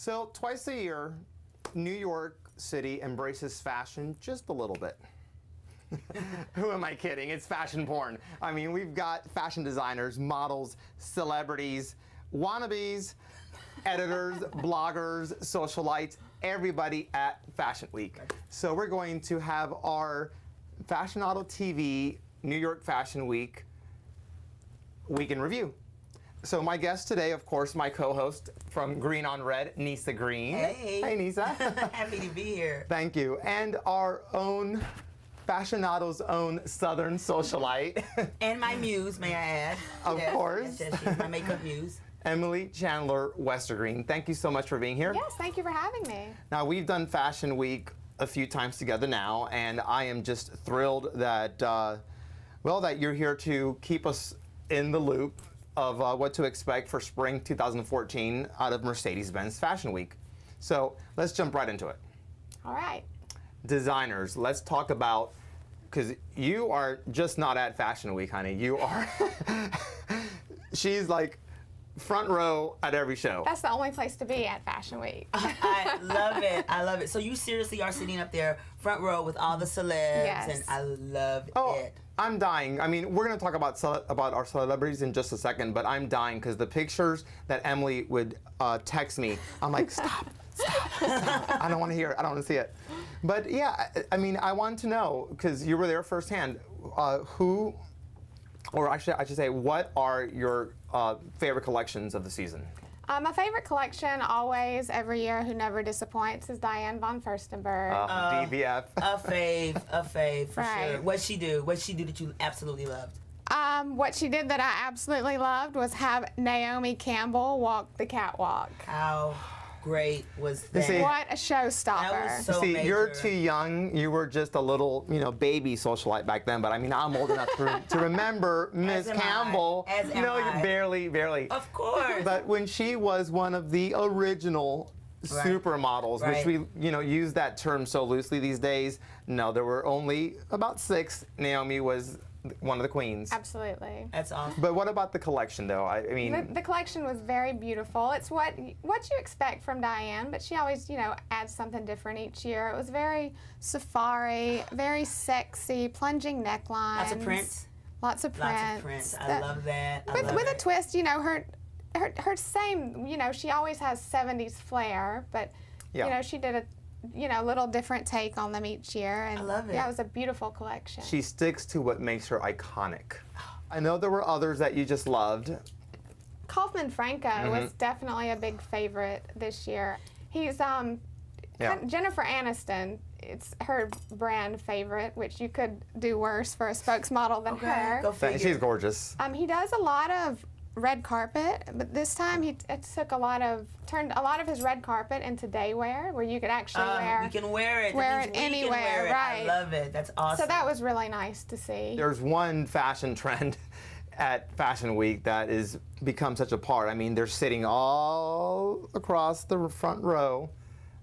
So twice a year, New York City embraces fashion just a little bit. Who am I kidding? It's fashion porn. I mean, we've got fashion designers, models, celebrities, wannabes, editors, bloggers, socialites, everybody at Fashion Week. So we're going to have our Fashion Auto TV New York Fashion Week in review. So my guest today, of course, my co-host from Green on Red, Nisa Green. Hey. Hey, Nisa. Happy to be here. Thank you. And our own Fashionado's own Southern socialite. And my muse, may I add. Of course. Yes, she's my makeup muse. Emily Chandler Westergreen. Thank you so much for being here. Yes, thank you for having me. Now, we've done Fashion Week a few times together now, and I am just thrilled that, that you're here to keep us in the loop of what to expect for spring 2014 out of Mercedes-Benz Fashion Week. So let's jump right into it. All right. Designers, let's talk about, because you are just not at Fashion Week, honey. You are, she's like front row at every show. That's the only place to be at Fashion Week. I love it. I love it. So you seriously are sitting up there front row with all the celebs, Yes. and I love it. I'm dying. I mean, we're going to talk about our celebrities in just a second, but I'm dying because the pictures that Emily would text me, I'm like, stop. I don't want to hear it. I don't want to see it. But yeah, I mean, I want to know, because you were there firsthand, who, or actually I should say, what are your favorite collections of the season? My favorite collection, always, every year, who never disappoints, is Diane von Furstenberg. DVF. A fave for Right. sure. What'd she do that you absolutely loved? What she did that I absolutely loved was have Naomi Campbell walk the catwalk. How great was that? see, What a showstopper. That was so See, major. you're too young. You were just a little, baby socialite back then. But I mean, I'm old enough to remember Miss am I. Campbell. As am no, I. barely. Of course. But when she was one of the original Right. supermodels, Right. which we, use that term so loosely these days. No, there were only about 6. Naomi was one of the queens. Absolutely. That's awesome. But what about the collection, though? I mean, The collection was very beautiful. It's what you expect from Diane, but she always, adds something different each year. It was very safari, very sexy, plunging necklines. Lots of prints. Lots of prints. Lots of prints. I love that. With a twist, her same, she always has 70s flair, but, Yeah. she did a, little different take on them each year. And I love it. Yeah, it was a beautiful collection. she sticks to what makes her iconic. I know there were others that you just loved. Kaufman Franco was definitely a big favorite this year. He's Yeah. Jennifer Aniston. It's her brand favorite, which you could do worse for a spokesmodel than her. Go figure. She's gorgeous. He does a lot of red carpet, but this time he turned a lot of his red carpet into day wear, where you could actually We can wear it. That wear means it we can anywhere, wear it. right? I love it. That's awesome. So that was really nice to see. There's one fashion trend at Fashion Week that is become such a part. I mean, they're sitting all across the front row.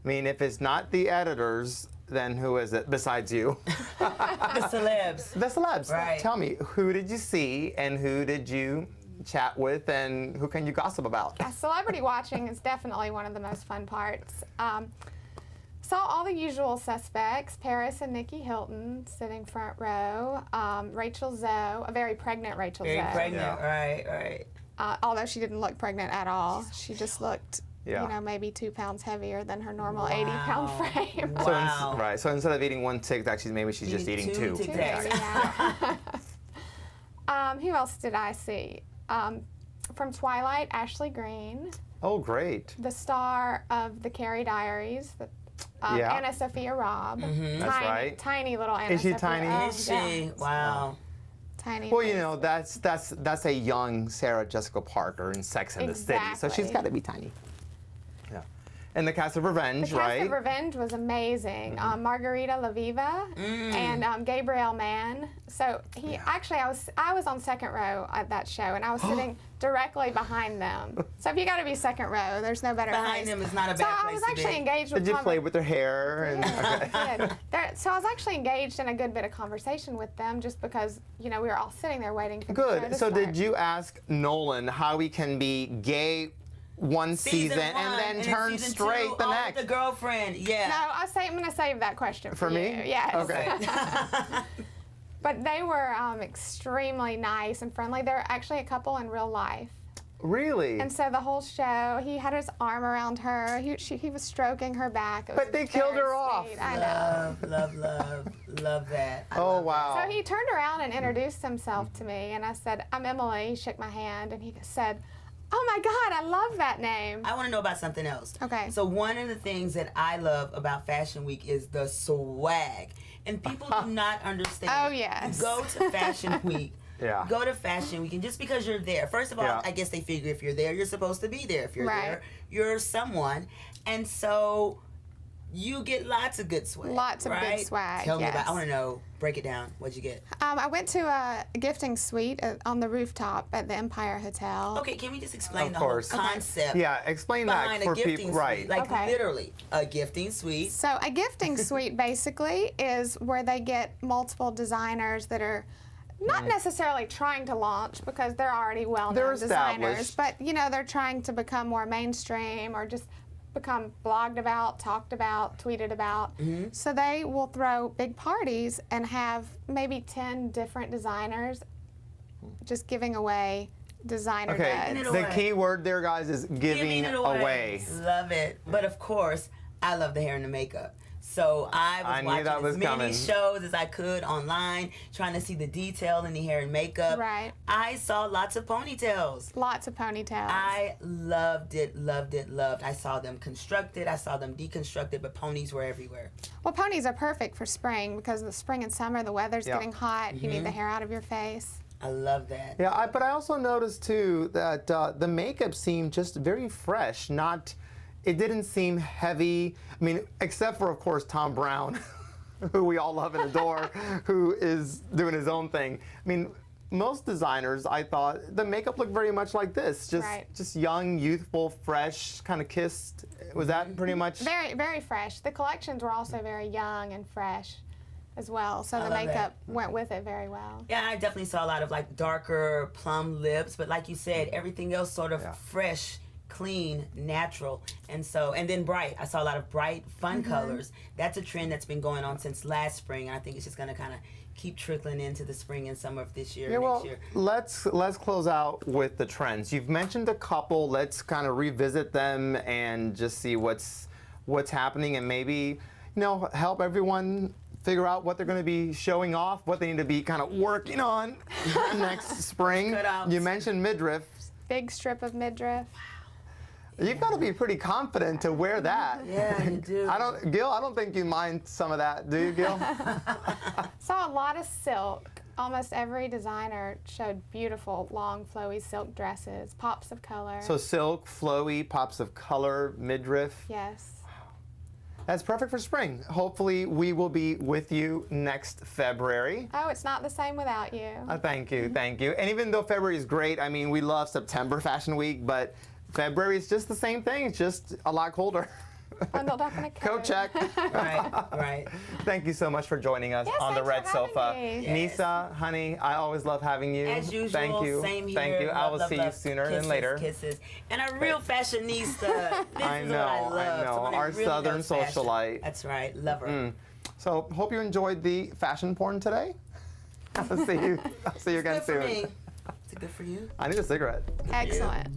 I mean, if it's not the editors, then who is it besides you? the celebs. The celebs. Right. Tell me, who did you see and who did you chat with and who can you gossip about? Celebrity watching is definitely one of the most fun parts. Saw all the usual suspects, Paris and Nikki Hilton sitting front row, Rachel Zoe, a very pregnant Rachel Very Zoe. pregnant. Yeah. Right. Although she didn't look pregnant at all. She just looked, Yeah. maybe 2 pounds heavier than her normal Wow. 80-pound frame. Wow. So right. So instead of eating one Tic Tac, maybe she's just eating 2. Tic Tacs. Who else did I see? From Twilight, Ashley Greene, Oh, great. the star of the Carrie Diaries, Yeah. Anna Sophia Robb. That's right. Tiny little Anna Is she Sophia. tiny? Oh, Is she? yeah. Wow. Tiny. Well, that's a young Sarah Jessica Parker in Sex and the City, so she's Exactly. got to be tiny. Yeah. And the Cast of Revenge, The right? Cast of Revenge was amazing. Margarita Laviva and Gabriel Mann. So actually, I was on second row at that show, and I was sitting directly behind them. So if you got to be second row, there's no better Behind place. them is not a So bad I place was to actually be. engaged with. Did you play with their hair? And, So I was actually engaged in a good bit of conversation with them, just because we were all sitting there waiting for the show Good. to So start. did you ask Nolan how he can be gay one season one, and then turn season straight two, the with next. the girlfriend. Yeah. No, I'm going to save that question for me? you. Yes. Okay. But they were extremely nice and friendly. They're actually a couple in real life. Really? And so the whole show, he had his arm around her. He was stroking her back. It was But they killed very her off. sweet. I know. Love that. I Oh, love wow. So he turned around and introduced himself to me, and I said, "I'm Emily." He shook my hand, and he said, "Oh my God, I love that name." I want to know about something else. Okay. So one of the things that I love about Fashion Week is the swag. And people do not understand. Oh, yes. You go to Fashion Week. Yeah. Go to Fashion Week, and just because you're there, first of all, Yeah. I guess they figure if you're there, you're supposed to be there. If you're Right. there, you're someone. And so you get lots of good swag. Lots of good right? swag, Tell me yes. about, I want to know, break it down. What'd you get? I went to a gifting suite on the rooftop at the Empire Hotel. Okay, can we just explain Of the course. whole concept Yeah, explain that behind for a gifting people. suite? Right. Like Okay. literally, a gifting suite. So a gifting suite basically is where they get multiple designers that are not necessarily trying to launch because they're already They're well-known designers, established. but they're trying to become more mainstream or just become blogged about, talked about, tweeted about. So they will throw big parties and have maybe 10 different designers just giving away designer Okay, goods. the key word there, guys, is giving it away. Love it. But of course, I love the hair and the makeup. So I I was knew watching that was as many coming. shows as I could online, trying to see the detail in the hair and makeup. Right. I saw lots of ponytails. Lots of ponytails. I loved it. I saw them constructed. I saw them deconstructed, but ponies were everywhere. Well, ponies are perfect for spring because the spring and summer, the weather's Yeah. getting hot. You need the hair out of your face. I love that. Yeah, but I also noticed too that the makeup seemed just very fresh. It didn't seem heavy. I mean, except for of course Tom Brown, who we all love and adore, who is doing his own thing. I mean, most designers, I thought the makeup looked very much like this, just young, youthful, fresh, kind of kissed. Was that pretty much? Very, very fresh. The collections were also very young and fresh as well, so the love makeup went with it very well. Yeah, I definitely saw a lot of like darker plum lips, but like you said, everything else sort of fresh, clean, natural, and then bright. I saw a lot of bright, fun colors. That's a trend that's been going on since last spring, and I think it's just going to kind of keep trickling into the spring and summer of this year. Yeah, and well, next year. let's close out with the trends. You've mentioned a couple. Let's kind of revisit them and just see what's happening, and maybe help everyone figure out what they're going to be showing off, what they need to be kind of working on next spring. Cutouts. You mentioned midriff. Big strip of midriff. You've got to be pretty confident to wear that. Yeah, you do. Gil, I don't think you mind some of that, do you, Gil? Saw a lot of silk. Almost every designer showed beautiful, long, flowy silk dresses, pops of color. So silk, flowy, pops of color, midriff. Yes. That's perfect for spring. Hopefully, we will be with you next February. Oh, it's not the same without you. Thank you, thank you. And even though February is great, I mean, we love September Fashion Week, but February is just the same thing. It's just a lot colder. Bundled up in a coat. Coat check. Right. Thank you so much for joining us Yes, on the thanks Red for having Sofa. me. Yes. Nisa, honey, I always love having you. As usual, Thank you. same here. Thank you. I will Love, see love, you sooner kisses, than later. Kisses. And a real fashionista. This I is know, what I I love. know. Someone that Our really Southern knows fashion. socialite. That's right. Love her. So hope you enjoyed the fashion porn today. I'll see you again Good for soon. me. Is it good for you? I need a cigarette. Excellent.